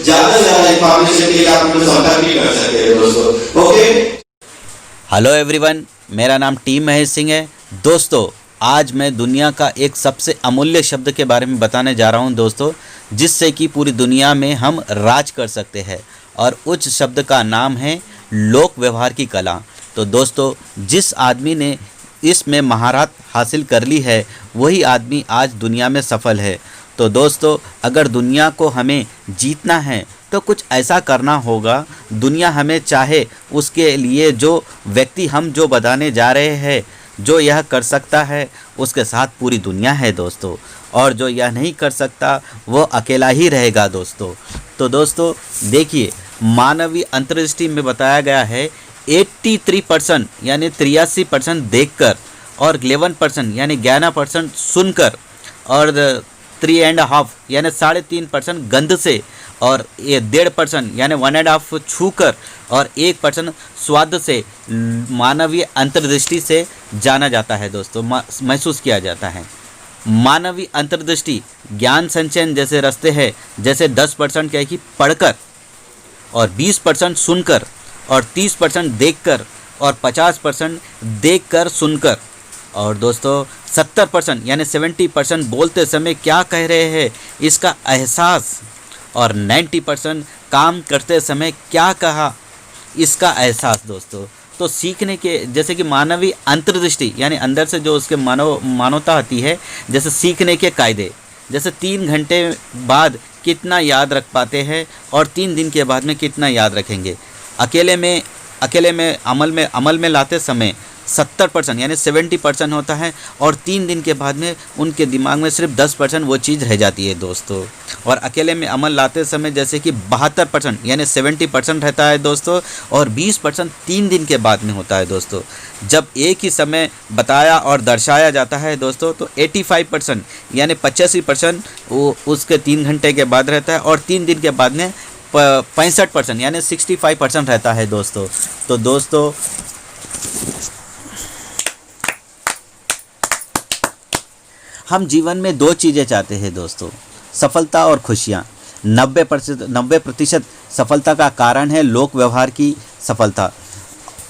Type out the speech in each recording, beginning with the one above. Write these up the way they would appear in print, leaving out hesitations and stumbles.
ज्यादा से ज्यादा इंफॉर्मेशन के लिए आप मुझे संपर्क भी कर सकते हैं दोस्तों। ओके, हेलो एवरीवन, मेरा नाम टी महेश सिंह है। दोस्तों, आज मैं दुनिया का एक सबसे अमूल्य शब्द के बारे में बताने जा रहा हूं दोस्तों, जिससे कि पूरी दुनिया में हम राज कर सकते हैं, और उस शब्द का नाम है लोक व्यवहार की कला। तो दोस्तों, जिस आदमी ने इसमें महारत हासिल कर ली है, वही आदमी आज दुनिया में सफल है। तो दोस्तों, अगर दुनिया को हमें जीतना है तो कुछ ऐसा करना होगा, दुनिया हमें चाहे, उसके लिए जो व्यक्ति हम जो बताने जा रहे हैं, जो यह कर सकता है उसके साथ पूरी दुनिया है दोस्तों, और जो यह नहीं कर सकता वो अकेला ही रहेगा दोस्तों। तो दोस्तों देखिए, मानवीय अंतर्दृष्टि में बताया गया है 83% यानी 83% देखकर, और 11% यानी 11% सुनकर, और 3.5 यानी 3.5% गंध से, और ये 1.5% यानी 1.5 छूकर, और 1% स्वाद से मानवीय अंतर्दृष्टि से जाना जाता है दोस्तों, महसूस किया जाता है। मानवीय अंतर्दृष्टि ज्ञान संचयन जैसे रास्ते हैं, जैसे 10% क्या है कि पढ़कर, और 20% सुनकर, और 30% देखकर, और 50% देखकर सुनकर, और दोस्तों 70% यानी 70% बोलते समय क्या कह रहे हैं इसका एहसास, और 90% काम करते समय क्या कहा इसका एहसास दोस्तों। तो सीखने के, जैसे कि मानवीय अंतर्दृष्टि यानी अंदर से जो उसके मानवता आती है, जैसे सीखने के कायदे, जैसे 3 घंटे बाद कितना याद रख पाते हैं, और 3 दिन के बाद में कितना याद रखेंगे। अकेले में अमल में लाते समय 70% यानी 70% होता है, और 3 दिन के बाद में उनके दिमाग में सिर्फ 10% वो चीज़ रह जाती है दोस्तों। और अकेले में अमल लाते समय जैसे कि 72% यानी 70% रहता है दोस्तों, और 20% 3 दिन के बाद में होता है दोस्तों। जब एक ही समय बताया और दर्शाया जाता है दोस्तों, तो 85% यानी 85% वो उसके 3 घंटे के बाद रहता है, और 3 दिन के बाद में 65% यानी 65% रहता है दोस्तों। तो दोस्तों, हम जीवन में 2 चीज़ें चाहते हैं दोस्तों, सफलता और खुशियाँ। 90% सफलता का कारण है लोक व्यवहार की सफलता,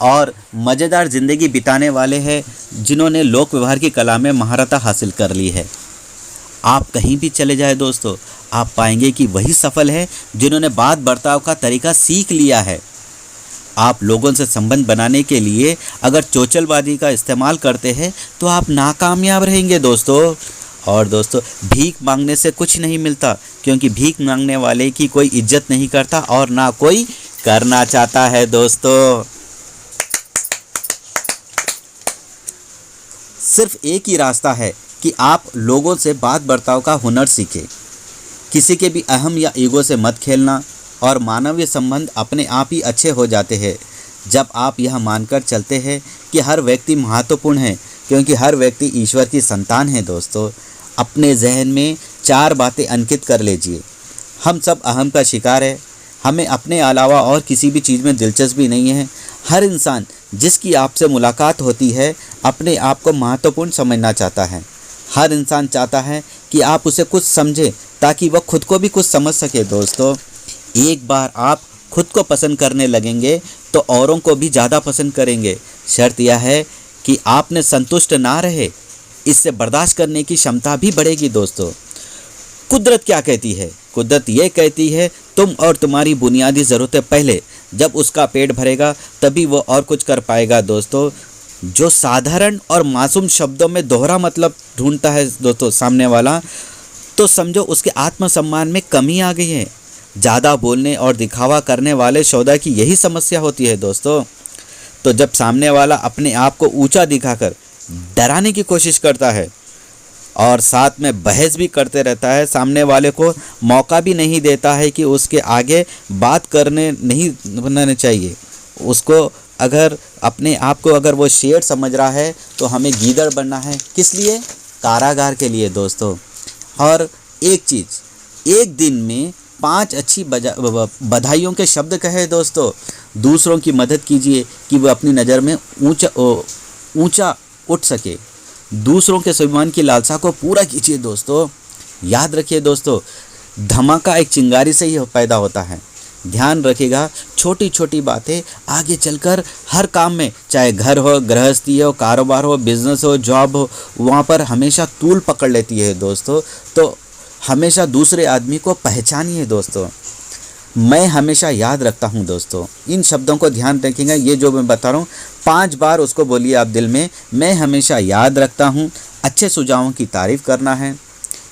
और मज़ेदार ज़िंदगी बिताने वाले हैं जिन्होंने लोक व्यवहार की कला में महारत हासिल कर ली है। आप कहीं भी चले जाए दोस्तों, आप पाएंगे कि वही सफल है जिन्होंने बात बर्ताव का तरीका सीख लिया है। आप लोगों से संबंध बनाने के लिए अगर चोचलबाजी का इस्तेमाल करते हैं तो आप नाकामयाब रहेंगे दोस्तों। और दोस्तों, भीख मांगने से कुछ नहीं मिलता, क्योंकि भीख मांगने वाले की कोई इज्जत नहीं करता और ना कोई करना चाहता है दोस्तों। सिर्फ एक ही रास्ता है कि आप लोगों से बात बर्ताव का हुनर सीखें। किसी के भी अहम या ईगो से मत खेलना, और मानवीय संबंध अपने आप ही अच्छे हो जाते हैं जब आप यह मानकर चलते हैं कि हर व्यक्ति महत्वपूर्ण है, क्योंकि हर व्यक्ति ईश्वर की संतान है दोस्तों। अपने जहन में 4 बातें अंकित कर लीजिए। हम सब अहम का शिकार है, हमें अपने अलावा और किसी भी चीज़ में दिलचस्पी नहीं है। हर इंसान जिसकी आपसे मुलाकात होती है अपने आप को महत्वपूर्ण समझना चाहता है। हर इंसान चाहता है कि आप उसे कुछ समझें ताकि वह खुद को भी कुछ समझ सके दोस्तों। एक बार आप खुद को पसंद करने लगेंगे तो औरों को भी ज़्यादा पसंद करेंगे। शर्त यह है कि आपने संतुष्ट ना रहे, इससे बर्दाश्त करने की क्षमता भी बढ़ेगी दोस्तों। कुदरत क्या कहती है? कुदरत ये कहती है, तुम और तुम्हारी बुनियादी ज़रूरतें पहले, जब उसका पेट भरेगा तभी वो और कुछ कर पाएगा दोस्तों। जो साधारण और मासूम शब्दों में दोहरा मतलब ढूंढता है दोस्तों सामने वाला, तो समझो उसके आत्मसम्मान में कमी आ गई है। ज़्यादा बोलने और दिखावा करने वाले सौदा की यही समस्या होती है दोस्तों। तो जब सामने वाला अपने आप को ऊंचा दिखाकर डराने की कोशिश करता है और साथ में बहस भी करते रहता है, सामने वाले को मौका भी नहीं देता है कि उसके आगे बात करने नहीं बनना चाहिए। उसको अगर अपने आप को अगर वो शेर समझ रहा है तो हमें गीदड़ बनना है। किस लिए? कारागार के लिए दोस्तों। और एक चीज़, एक दिन में 5 अच्छी बधाइयों के शब्द कहे दोस्तों। दूसरों की मदद कीजिए कि वो अपनी नज़र में ऊंचा उठ सके। दूसरों के स्वाभिमान की लालसा को पूरा कीजिए दोस्तों। याद रखिए दोस्तों, धमाका एक चिंगारी से ही पैदा होता है। ध्यान रखिएगा, छोटी छोटी बातें आगे चलकर हर काम में, चाहे घर हो, गृहस्थी हो, कारोबार हो, बिजनेस हो, जॉब हो, वहाँ पर हमेशा तूल पकड़ लेती है दोस्तों। तो हमेशा दूसरे आदमी को पहचानिए दोस्तों। मैं हमेशा याद रखता हूँ दोस्तों, इन शब्दों को ध्यान रखिएगा। ये जो मैं बता रहा हूँ 5 बार उसको बोलिए आप दिल में। मैं हमेशा याद रखता हूँ, अच्छे सुझावों की तारीफ़ करना है,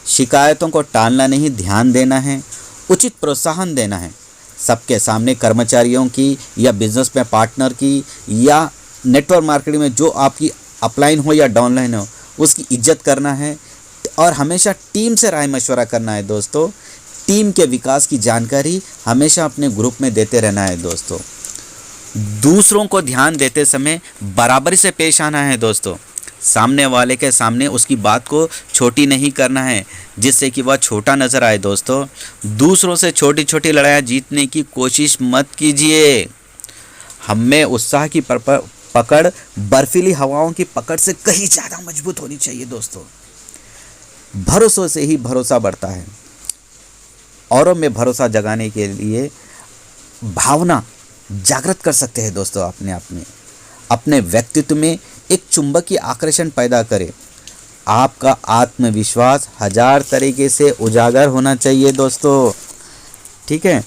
शिकायतों को टालना नहीं, ध्यान देना है, उचित प्रोत्साहन देना है, सबके सामने कर्मचारियों की या बिजनेस में पार्टनर की या नेटवर्क मार्केटिंग में जो आपकी अपलाइन हो या डाउनलाइन हो उसकी इज्जत करना है। और हमेशा टीम से राय मशवरा करना है दोस्तों। टीम के विकास की जानकारी हमेशा अपने ग्रुप में देते रहना है दोस्तों। दूसरों को ध्यान देते समय बराबरी से पेश आना है दोस्तों। सामने वाले के सामने उसकी बात को छोटी नहीं करना है जिससे कि वह छोटा नज़र आए दोस्तों। दूसरों से छोटी छोटी लड़ाइयाँ जीतने की कोशिश मत कीजिए। हमें उत्साह की पकड़ बर्फीली हवाओं की पकड़ से कहीं ज़्यादा मजबूत होनी चाहिए दोस्तों। भरोसों से ही भरोसा बढ़ता है। औरों में भरोसा जगाने के लिए भावना जागृत कर सकते हैं दोस्तों। अपने आप में, अपने व्यक्तित्व में एक चुंबकीय आकर्षण पैदा करें। आपका आत्मविश्वास 1000 तरीके से उजागर होना चाहिए दोस्तों। ठीक है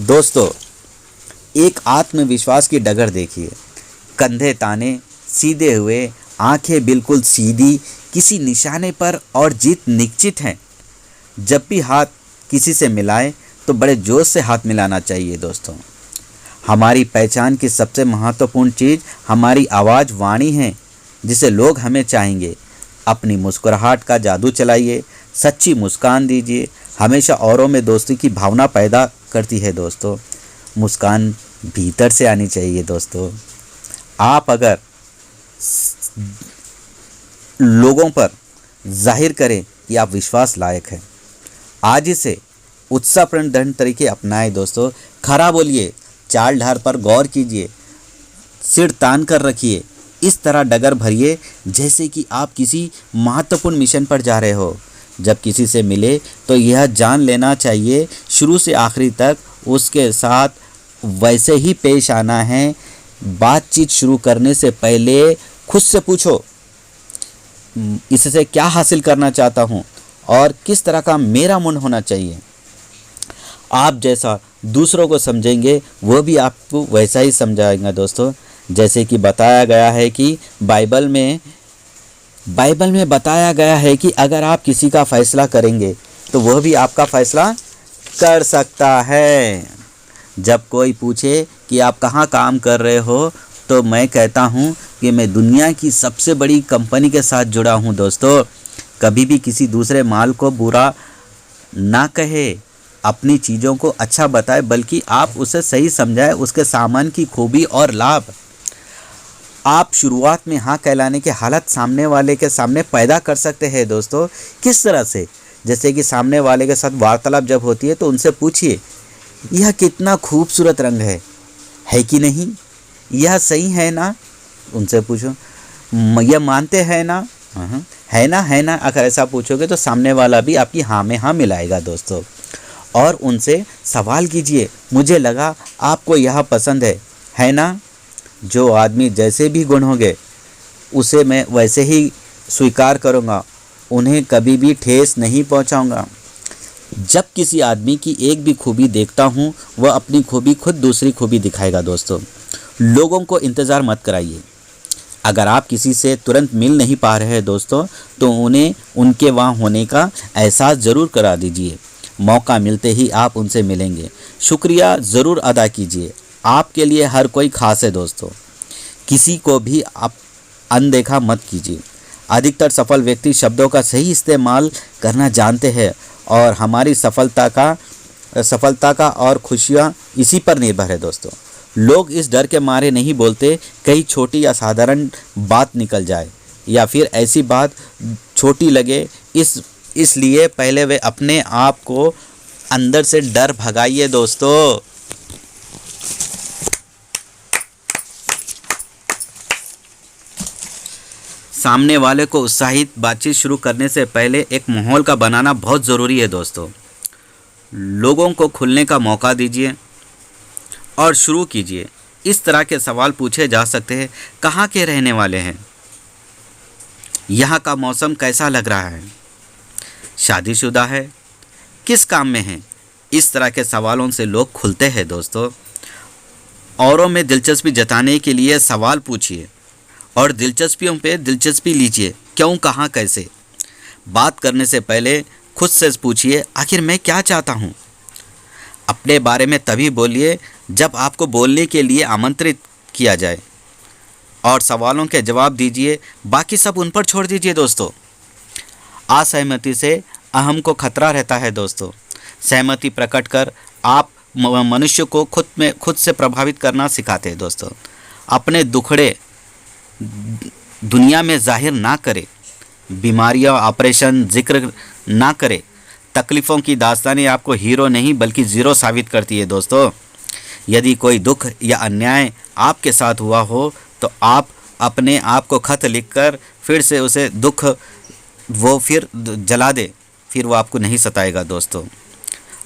दोस्तों, एक आत्मविश्वास की डगर देखिए। कंधे ताने सीधे हुए, आंखें बिल्कुल सीधी, किसी निशाने पर और जीत निश्चित है। जब भी हाथ किसी से मिलाए तो बड़े जोश से हाथ मिलाना चाहिए दोस्तों। हमारी पहचान की सबसे महत्वपूर्ण चीज़ हमारी आवाज़, वाणी है जिसे लोग हमें चाहेंगे। अपनी मुस्कुराहट का जादू चलाइए, सच्ची मुस्कान दीजिए। हमेशा औरों में दोस्ती की भावना पैदा करती है दोस्तों। मुस्कान भीतर से आनी चाहिए दोस्तों। आप अगर लोगों पर जाहिर करें कि आप विश्वास लायक हैं, आज ही से उत्साहपूर्ण दृढ़ तरीके अपनाएं दोस्तों। खरा बोलिए, चाल ढाल पर गौर कीजिए, सिर तान कर रखिए। इस तरह डगर भरिए जैसे कि आप किसी महत्वपूर्ण मिशन पर जा रहे हो। जब किसी से मिले तो यह जान लेना चाहिए शुरू से आखिरी तक उसके साथ वैसे ही पेश आना है। बातचीत शुरू करने से पहले खुद से पूछो, इससे क्या हासिल करना चाहता हूँ और किस तरह का मेरा मन होना चाहिए। आप जैसा दूसरों को समझेंगे वो भी आपको वैसा ही समझाएंगे दोस्तों। जैसे कि बताया गया है कि बाइबल में बताया गया है कि अगर आप किसी का फैसला करेंगे तो वह भी आपका फैसला कर सकता है। जब कोई पूछे कि आप कहाँ काम कर रहे हो तो मैं कहता हूँ कि मैं दुनिया की सबसे बड़ी कंपनी के साथ जुड़ा हूँ दोस्तों। कभी भी किसी दूसरे माल को बुरा ना कहे, अपनी चीज़ों को अच्छा बताए, बल्कि आप उसे सही समझाए, उसके सामान की खूबी और लाभ। आप शुरुआत में हाँ कहलाने के हालत सामने वाले के सामने पैदा कर सकते हैं दोस्तों। किस तरह से? जैसे कि सामने वाले के साथ वार्तालाप जब होती है तो उनसे पूछिए, यह कितना खूबसूरत रंग है कि नहीं? यह सही है ना? उनसे पूछो, यह मानते हैं ना? है ना। अगर ऐसा पूछोगे तो सामने वाला भी आपकी हाँ में हाँ मिलाएगा दोस्तों। और उनसे सवाल कीजिए, मुझे लगा आपको यह पसंद है ना? जो आदमी जैसे भी गुण होंगे उसे मैं वैसे ही स्वीकार करूँगा, उन्हें कभी भी ठेस नहीं पहुँचाऊँगा। जब किसी आदमी की एक भी खूबी देखता हूँ वह अपनी खूबी खुद दूसरी खूबी दिखाएगा दोस्तों। लोगों को इंतज़ार मत कराइए। अगर आप किसी से तुरंत मिल नहीं पा रहे हैं दोस्तों तो उन्हें उनके वहाँ होने का एहसास ज़रूर करा दीजिए। मौका मिलते ही आप उनसे मिलेंगे। शुक्रिया ज़रूर अदा कीजिए। आपके लिए हर कोई खास है दोस्तों। किसी को भी आप अनदेखा मत कीजिए। अधिकतर सफल व्यक्ति शब्दों का सही इस्तेमाल करना जानते हैं और हमारी सफलता का और खुशियाँ इसी पर निर्भर है दोस्तों। लोग इस डर के मारे नहीं बोलते कहीं छोटी या साधारण बात निकल जाए या फिर ऐसी बात छोटी लगे, इसलिए पहले वे अपने आप को अंदर से डर भगाइए दोस्तों। सामने वाले को उत्साहित बातचीत शुरू करने से पहले एक माहौल का बनाना बहुत ज़रूरी है दोस्तों। लोगों को खुलने का मौका दीजिए और शुरू कीजिए। इस तरह के सवाल पूछे जा सकते हैं, कहाँ के रहने वाले हैं, यहाँ का मौसम कैसा लग रहा है, शादीशुदा है, किस काम में है। इस तरह के सवालों से लोग खुलते हैं दोस्तों। औरों में दिलचस्पी जताने के लिए सवाल पूछिए और दिलचस्पियों पे दिलचस्पी लीजिए, क्यों, कहाँ, कैसे। बात करने से पहले खुद से पूछिए, आखिर मैं क्या चाहता हूँ। अपने बारे में तभी बोलिए जब आपको बोलने के लिए आमंत्रित किया जाए, और सवालों के जवाब दीजिए, बाकी सब उन पर छोड़ दीजिए दोस्तों। असहमति से अहम को खतरा रहता है दोस्तों। सहमति प्रकट कर आप मनुष्य को खुद से प्रभावित करना सिखाते हैं दोस्तों। अपने दुखड़े दुनिया में जाहिर ना करें, बीमारियां, ऑपरेशन जिक्र ना करें। तकलीफ़ों की दास्तानें आपको हीरो नहीं बल्कि ज़ीरो साबित करती है दोस्तों। यदि कोई दुख या अन्याय आपके साथ हुआ हो तो आप अपने आप को खत लिखकर फिर से उसे दुख वो फिर जला दे, फिर वो आपको नहीं सताएगा दोस्तों।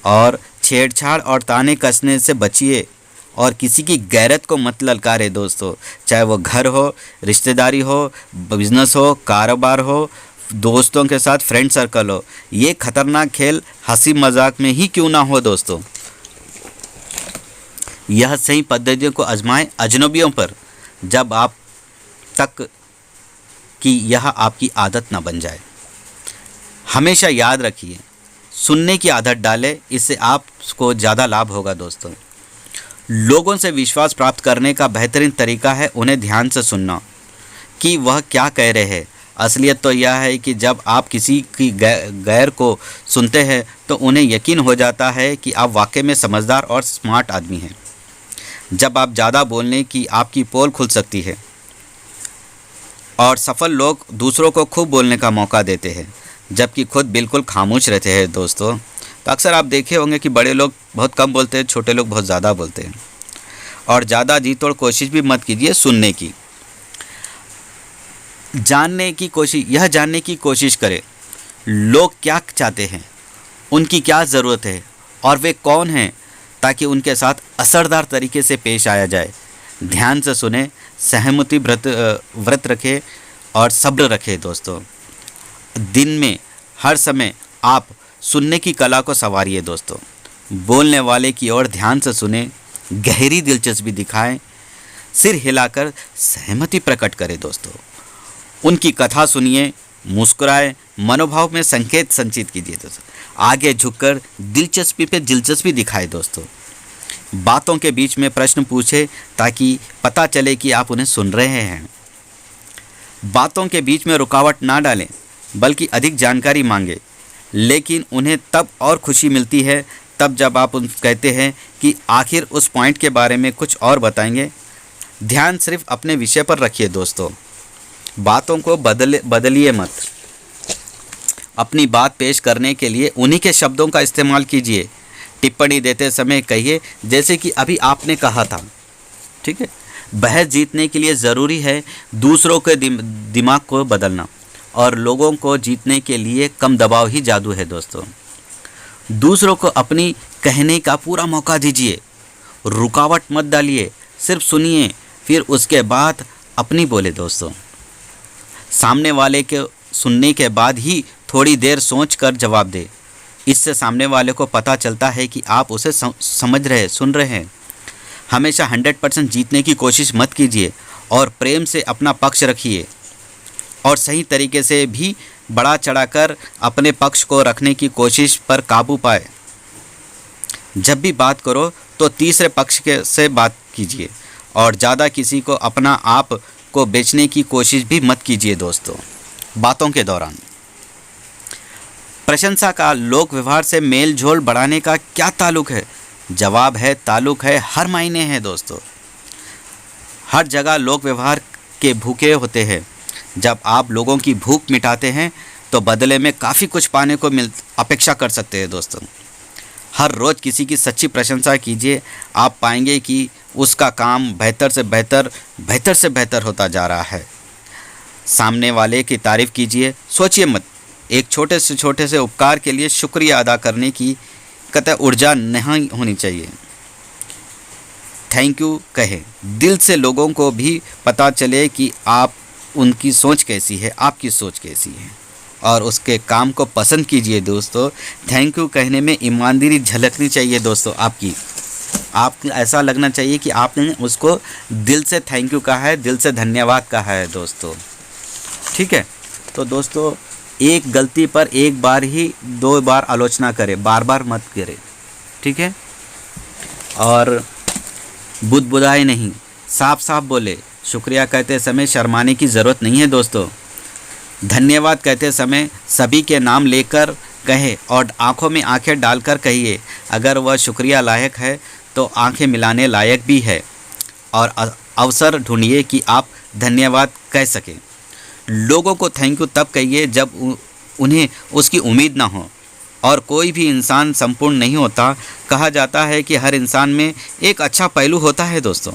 और छेड़छाड़ और ताने कसने से बचिए और किसी की गैरत को मत ललकारे दोस्तों। चाहे वो घर हो, रिश्तेदारी हो, बिजनेस हो, कारोबार हो, दोस्तों के साथ फ्रेंड सर्कल हो। ये खतरनाक खेल हंसी मजाक में ही क्यों ना हो दोस्तों। यह सही पद्धतियों को आजमाएं अजनबियों पर, जब आप तक कि यह आपकी आदत ना बन जाए। हमेशा याद रखिए, सुनने की आदत डालें, इससे आपको ज़्यादा लाभ होगा दोस्तों। लोगों से विश्वास प्राप्त करने का बेहतरीन तरीका है उन्हें ध्यान से सुनना कि वह क्या कह रहे हैं। असलियत तो यह है कि जब आप किसी की गैर को सुनते हैं तो उन्हें यकीन हो जाता है कि आप वाकई में समझदार और स्मार्ट आदमी हैं। जब आप ज़्यादा बोलने की आपकी पोल खुल सकती है और सफल लोग दूसरों को खूब बोलने का मौका देते हैं जबकि खुद बिल्कुल खामोश रहते हैं दोस्तों। तो अक्सर आप देखे होंगे कि बड़े लोग बहुत कम बोलते हैं, छोटे लोग बहुत ज़्यादा बोलते हैं। और ज़्यादा जी तोड़ कोशिश भी मत कीजिए सुनने की। यह जानने की कोशिश करें लोग क्या चाहते हैं, उनकी क्या ज़रूरत है और वे कौन हैं, ताकि उनके साथ असरदार तरीके से पेश आया जाए। ध्यान से सुने, सहमति व्रत रखें और सब्र रखें दोस्तों। दिन में हर समय आप सुनने की कला को संवारिए दोस्तों। बोलने वाले की ओर ध्यान से सुने, गहरी दिलचस्पी दिखाएं, सिर हिलाकर सहमति प्रकट करें दोस्तों। उनकी कथा सुनिए, मुस्कुराए, मनोभाव में संकेत संचित कीजिए दोस्तों। आगे झुककर दिलचस्पी पे दिलचस्पी दिखाए दोस्तों। बातों के बीच में प्रश्न पूछे ताकि पता चले कि आप उन्हें सुन रहे हैं। बातों के बीच में रुकावट ना डालें बल्कि अधिक जानकारी मांगे, लेकिन उन्हें तब और खुशी मिलती है तब जब आप उन कहते हैं कि आखिर उस पॉइंट के बारे में कुछ और बताएंगे। ध्यान सिर्फ अपने विषय पर रखिए दोस्तों। बातों को बदलिए मत। अपनी बात पेश करने के लिए उन्हीं के शब्दों का इस्तेमाल कीजिए। टिप्पणी देते समय कहिए जैसे कि अभी आपने कहा था, ठीक है। बहस जीतने के लिए ज़रूरी है दूसरों के दिमाग को बदलना, और लोगों को जीतने के लिए कम दबाव ही जादू है दोस्तों। दूसरों को अपनी कहने का पूरा मौका दीजिए, रुकावट मत डालिए, सिर्फ सुनिए, फिर उसके बाद अपनी बोले दोस्तों। सामने वाले के सुनने के बाद ही थोड़ी देर सोच कर जवाब दे। इससे सामने वाले को पता चलता है कि आप उसे समझ रहे, सुन रहे हैं। हमेशा 100% जीतने की कोशिश मत कीजिए और प्रेम से अपना पक्ष रखिए, और सही तरीके से भी बढ़ा चढ़ाकर अपने पक्ष को रखने की कोशिश पर काबू पाए। जब भी बात करो तो तीसरे पक्ष से बात कीजिए और ज़्यादा किसी को अपना आप को बेचने की कोशिश भी मत कीजिए दोस्तों। बातों के दौरान प्रशंसा का लोक व्यवहार से मेल जोल बढ़ाने का क्या ताल्लुक है? जवाब है ताल्लुक है, हर मायने है दोस्तों। हर जगह लोक व्यवहार के भूखे होते हैं। जब आप लोगों की भूख मिटाते हैं तो बदले में काफ़ी कुछ पाने को अपेक्षा कर सकते हैं दोस्तों। हर रोज़ किसी की सच्ची प्रशंसा कीजिए, आप पाएंगे कि उसका काम बेहतर से बेहतर होता जा रहा है। सामने वाले की तारीफ़ कीजिए, सोचिए मत। एक छोटे से उपकार के लिए शुक्रिया अदा कहते हैं ऊर्जा नहीं होनी चाहिए। थैंक यू कहे दिल से, लोगों को भी पता चले कि आप उनकी सोच कैसी है, आपकी सोच कैसी है, और उसके काम को पसंद कीजिए दोस्तों। थैंक यू कहने में ईमानदारी झलकनी चाहिए दोस्तों आपकी। आप ऐसा लगना चाहिए कि आपने उसको दिल से थैंक यू कहा है, दिल से धन्यवाद कहा है दोस्तों। ठीक है, तो दोस्तों एक गलती पर एक बार ही 2 बार आलोचना करें, बार बार मत करें। ठीक है, और बुदबुदाए नहीं, साफ साफ बोले। शुक्रिया कहते समय शर्माने की ज़रूरत नहीं है दोस्तों। धन्यवाद कहते समय सभी के नाम लेकर कहे और आंखों में आंखें डालकर कहिए। अगर वह शुक्रिया लायक है तो आंखें मिलाने लायक भी है, और अवसर ढूंढिए कि आप धन्यवाद कह सकें। लोगों को थैंक यू तब कहिए जब उन्हें उसकी उम्मीद ना हो, और कोई भी इंसान संपूर्ण नहीं होता। कहा जाता है कि हर इंसान में एक अच्छा पहलू होता है दोस्तों,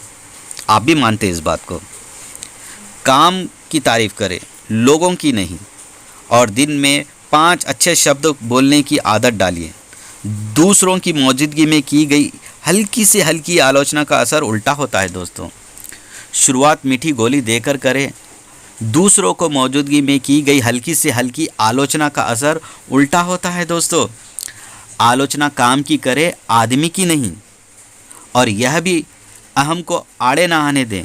आप भी मानते हैं इस बात को। काम की तारीफ़ करें, लोगों की नहीं, और दिन में 5 अच्छे शब्द बोलने की आदत डालिए। दूसरों की मौजूदगी में की गई हल्की से हल्की आलोचना का असर उल्टा होता है दोस्तों। शुरुआत मीठी गोली देकर करें, दूसरों को मौजूदगी में की गई हल्की से हल्की आलोचना का असर उल्टा होता है दोस्तों। आलोचना काम की करे, आदमी की नहीं, और यह भी अहम को आड़े ना आने दें।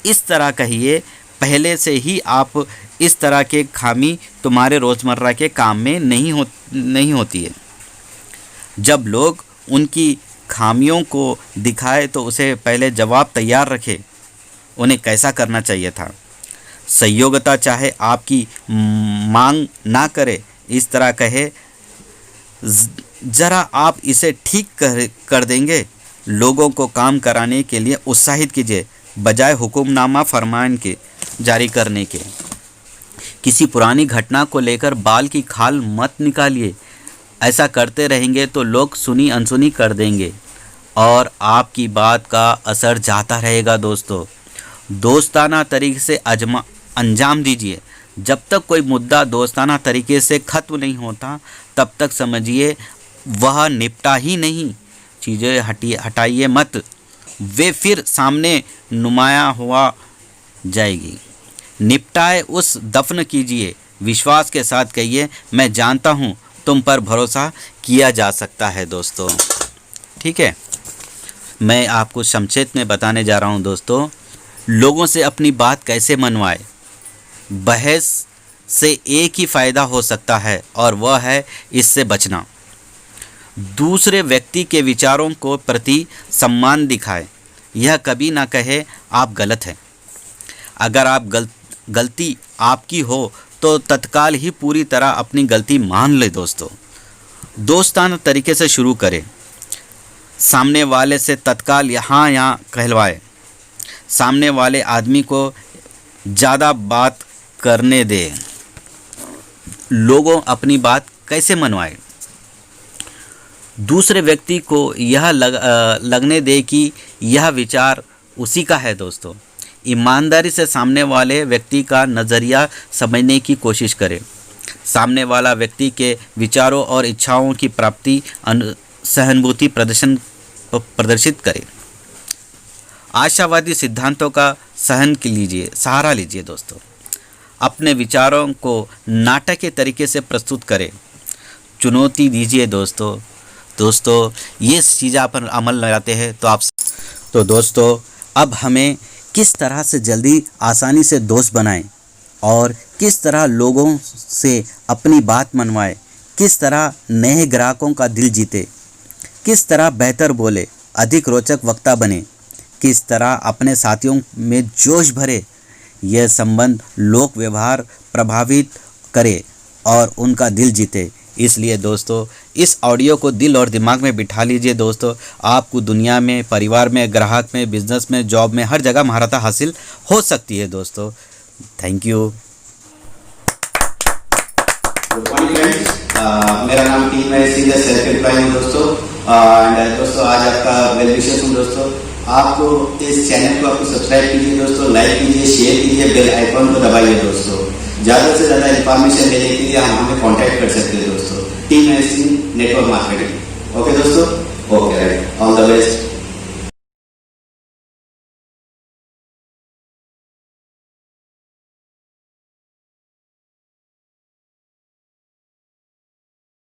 इस तरह कहिए, पहले से ही आप इस तरह के खामी तुम्हारे रोज़मर्रा के काम में नहीं होती है। जब लोग उनकी खामियों को दिखाए तो उसे पहले जवाब तैयार रखे, उन्हें कैसा करना चाहिए था। संयोगता चाहे आपकी मांग ना करे, इस तरह कहे, ज़रा आप इसे ठीक कर देंगे। लोगों को काम कराने के लिए उत्साहित कीजिए, बजाय हुक्मनामा फरमान के जारी करने के। किसी पुरानी घटना को लेकर बाल की खाल मत निकालिए। ऐसा करते रहेंगे तो लोग सुनी अनसुनी कर देंगे और आपकी बात का असर जाता रहेगा दोस्तों। दोस्ताना तरीके से अंजाम दीजिए। जब तक कोई मुद्दा दोस्ताना तरीके से ख़त्म नहीं होता तब तक समझिए वह निपटा ही नहीं। चीज़ें हटाइए मत, वे फिर सामने नुमाया हुआ जाएगी। निपटाए उस दफन कीजिए। विश्वास के साथ कहिए, मैं जानता हूँ तुम पर भरोसा किया जा सकता है दोस्तों। ठीक है, मैं आपको संक्षेप में बताने जा रहा हूँ दोस्तों। लोगों से अपनी बात कैसे मनवाए। बहस से एक ही फ़ायदा हो सकता है और वह है इससे बचना। दूसरे व्यक्ति के विचारों को प्रति सम्मान दिखाए। यह कभी ना कहे आप गलत हैं। अगर आप गलती आपकी हो तो तत्काल ही पूरी तरह अपनी गलती मान ले दोस्तों। दोस्ताना तरीके से शुरू करें। सामने वाले से तत्काल यहाँ कहलवाए। सामने वाले आदमी को ज़्यादा बात करने दें। लोगों अपनी बात कैसे मनवाएं। दूसरे व्यक्ति को यह लगने दे कि यह विचार उसी का है दोस्तों। ईमानदारी से सामने वाले व्यक्ति का नज़रिया समझने की कोशिश करें। सामने वाला व्यक्ति के विचारों और इच्छाओं की प्राप्ति सहानुभूति प्रदर्शित करें। आशावादी सिद्धांतों का सहारा लीजिए दोस्तों। अपने विचारों को नाटक के तरीके से प्रस्तुत करें। चुनौती दीजिए दोस्तों। ये चीज़ें आप अमल लगाते हैं तो दोस्तों अब हमें किस तरह से जल्दी आसानी से दोस्त बनाएं और किस तरह लोगों से अपनी बात मनवाएं, किस तरह नए ग्राहकों का दिल जीते, किस तरह बेहतर बोले, अधिक रोचक वक्ता बने, किस तरह अपने साथियों में जोश भरे। यह संबंध लोक व्यवहार प्रभावित करे और उनका दिल जीते। इसलिए दोस्तों इस ऑडियो को दिल और दिमाग में बिठा लीजिए दोस्तों। आपको दुनिया में, परिवार में, ग्राहक में, बिजनेस में, जॉब में, हर जगह महारत हासिल हो सकती है दोस्तों। Thank you. मेरा नाम टीम है, सीधे सेल्फ एम्प्लॉय हूँ दोस्तों। एंड दोस्तों आज आपका वेल विशेस हूँ दोस्तों। आपको इस चैनल को आपको सब्सक्राइब कीजिए दोस्तों, लाइक कीजिए, शेयर कीजिए, बेल आइकॉन को दबाइए दोस्तों। ज़्यादा से ज़्यादा इन्फॉर्मेशन लेने के लिए हम हमें कॉन्टैक्ट कर सकते हैं दोस्तों। टीम है नेटवर्क मार्केटिंग। ओके दोस्तों,